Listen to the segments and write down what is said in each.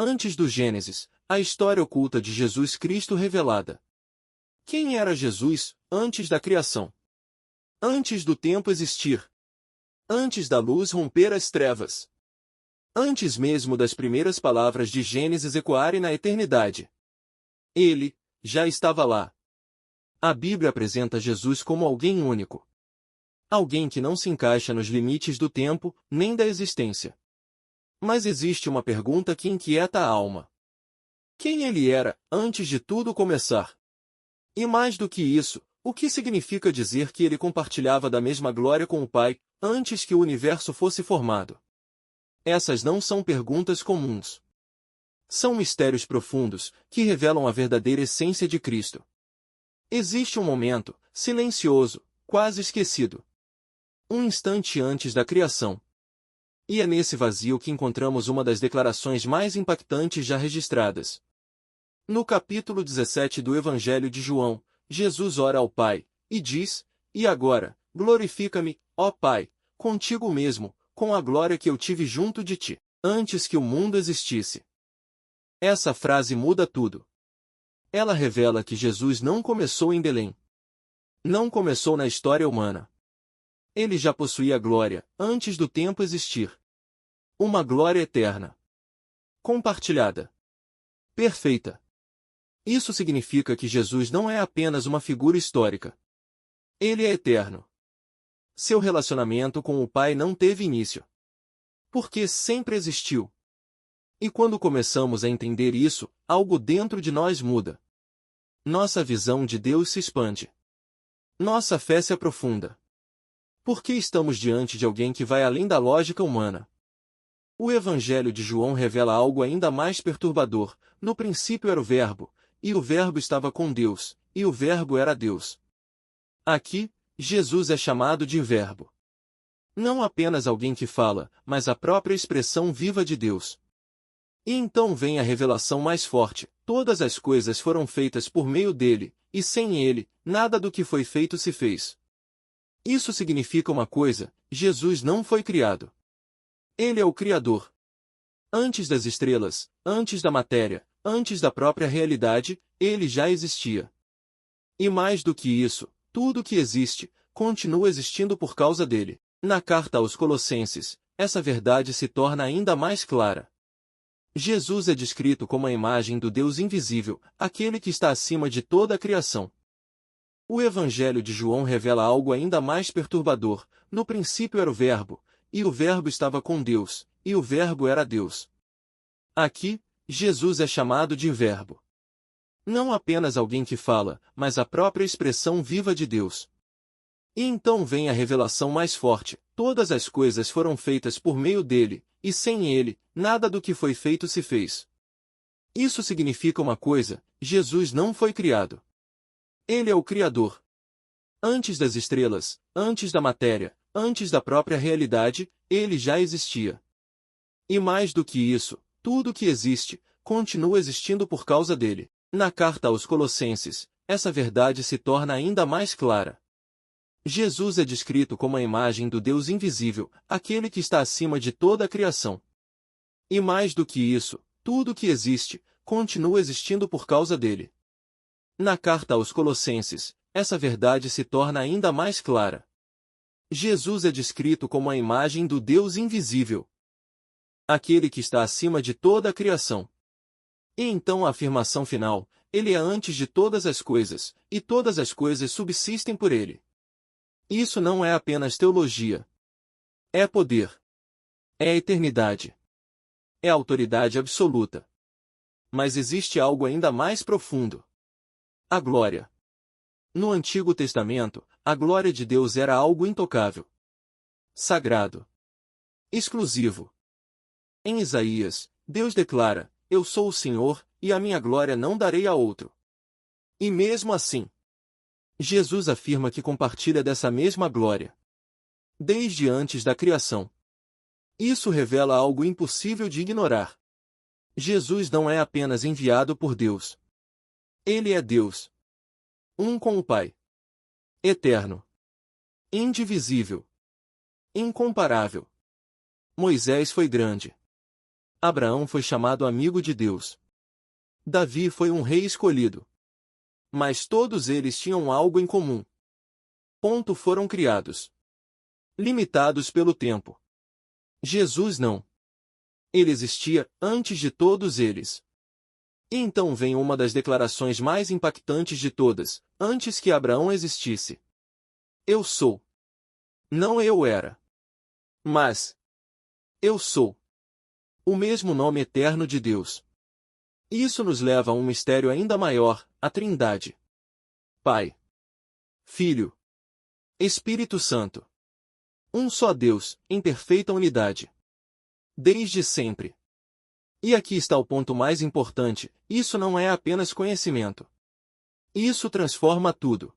Antes do Gênesis, a história oculta de Jesus Cristo revelada. Quem era Jesus, antes da criação? Antes do tempo existir. Antes da luz romper as trevas. Antes mesmo das primeiras palavras de Gênesis ecoarem na eternidade. Ele já estava lá. A Bíblia apresenta Jesus como alguém único. Alguém que não se encaixa nos limites do tempo, nem da existência. Mas existe uma pergunta que inquieta a alma. Quem ele era, antes de tudo começar? E mais do que isso, o que significa dizer que ele compartilhava da mesma glória com o Pai, antes que o universo fosse formado? Essas não são perguntas comuns. São mistérios profundos, que revelam a verdadeira essência de Cristo. Existe um momento, silencioso, quase esquecido. Um instante antes da criação. E é nesse vazio que encontramos uma das declarações mais impactantes já registradas. No capítulo 17 do Evangelho de João, Jesus ora ao Pai, e diz: E agora, glorifica-me, ó Pai, contigo mesmo, com a glória que eu tive junto de ti, antes que o mundo existisse. Essa frase muda tudo. Ela revela que Jesus não começou em Belém. Não começou na história humana. Ele já possuía glória, antes do tempo existir. Uma glória eterna. Compartilhada. Perfeita. Isso significa que Jesus não é apenas uma figura histórica. Ele é eterno. Seu relacionamento com o Pai não teve início. Porque sempre existiu. E quando começamos a entender isso, algo dentro de nós muda. Nossa visão de Deus se expande. Nossa fé se aprofunda. Porque estamos diante de alguém que vai além da lógica humana. O Evangelho de João revela algo ainda mais perturbador. No princípio era o Verbo, e o Verbo estava com Deus, e o Verbo era Deus. Aqui, Jesus é chamado de Verbo. Não apenas alguém que fala, mas a própria expressão viva de Deus. E então vem a revelação mais forte: todas as coisas foram feitas por meio dele, e sem ele, nada do que foi feito se fez. Isso significa uma coisa: Jesus não foi criado. Ele é o Criador. Antes das estrelas, antes da matéria, antes da própria realidade, ele já existia. E mais do que isso, tudo que existe, continua existindo por causa dele. Na carta aos Colossenses, essa verdade se torna ainda mais clara. Jesus é descrito como a imagem do Deus invisível, aquele que está acima de toda a criação. O Evangelho de João revela algo ainda mais perturbador: no princípio era o Verbo, e o Verbo estava com Deus, e o Verbo era Deus. Aqui, Jesus é chamado de Verbo. Não apenas alguém que fala, mas a própria expressão viva de Deus. E então vem a revelação mais forte: todas as coisas foram feitas por meio dele, e sem ele, nada do que foi feito se fez. Isso significa uma coisa: Jesus não foi criado. Ele é o Criador. Antes das estrelas, antes da matéria, antes da própria realidade, ele já existia. E mais do que isso, tudo que existe, continua existindo por causa dele. Na carta aos Colossenses, essa verdade se torna ainda mais clara. Jesus é descrito como a imagem do Deus invisível, aquele que está acima de toda a criação. E mais do que isso, tudo que existe, continua existindo por causa dele. Na carta aos Colossenses, essa verdade se torna ainda mais clara. Jesus é descrito como a imagem do Deus invisível, aquele que está acima de toda a criação. E então a afirmação final: ele é antes de todas as coisas, e todas as coisas subsistem por ele. Isso não é apenas teologia. É poder. É eternidade. É autoridade absoluta. Mas existe algo ainda mais profundo: a glória. No Antigo Testamento, a glória de Deus era algo intocável, sagrado, exclusivo. Em Isaías, Deus declara: Eu sou o Senhor, e a minha glória não darei a outro. E mesmo assim, Jesus afirma que compartilha dessa mesma glória, desde antes da criação. Isso revela algo impossível de ignorar. Jesus não é apenas enviado por Deus. Ele é Deus. Um com o Pai. Eterno. Indivisível. Incomparável. Moisés foi grande. Abraão foi chamado amigo de Deus. Davi foi um rei escolhido. Mas todos eles tinham algo em comum. Foram criados. Limitados pelo tempo. Jesus não. Ele existia antes de todos eles. E então vem uma das declarações mais impactantes de todas, antes que Abraão existisse. Eu sou. Não eu era. Mas. Eu sou. O mesmo nome eterno de Deus. Isso nos leva a um mistério ainda maior, a Trindade. Pai. Filho. Espírito Santo. Um só Deus, em perfeita unidade. Desde sempre. E aqui está o ponto mais importante, isso não é apenas conhecimento. Isso transforma tudo.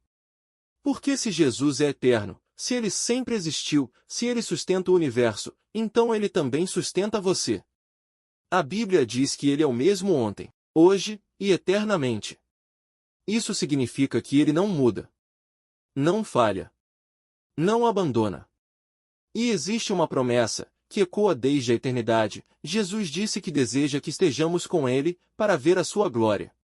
Porque se Jesus é eterno, se ele sempre existiu, se ele sustenta o universo, então ele também sustenta você. A Bíblia diz que ele é o mesmo ontem, hoje e eternamente. Isso significa que ele não muda. Não falha. Não abandona. E existe uma promessa, que ecoa desde a eternidade. Jesus disse que deseja que estejamos com ele, para ver a sua glória.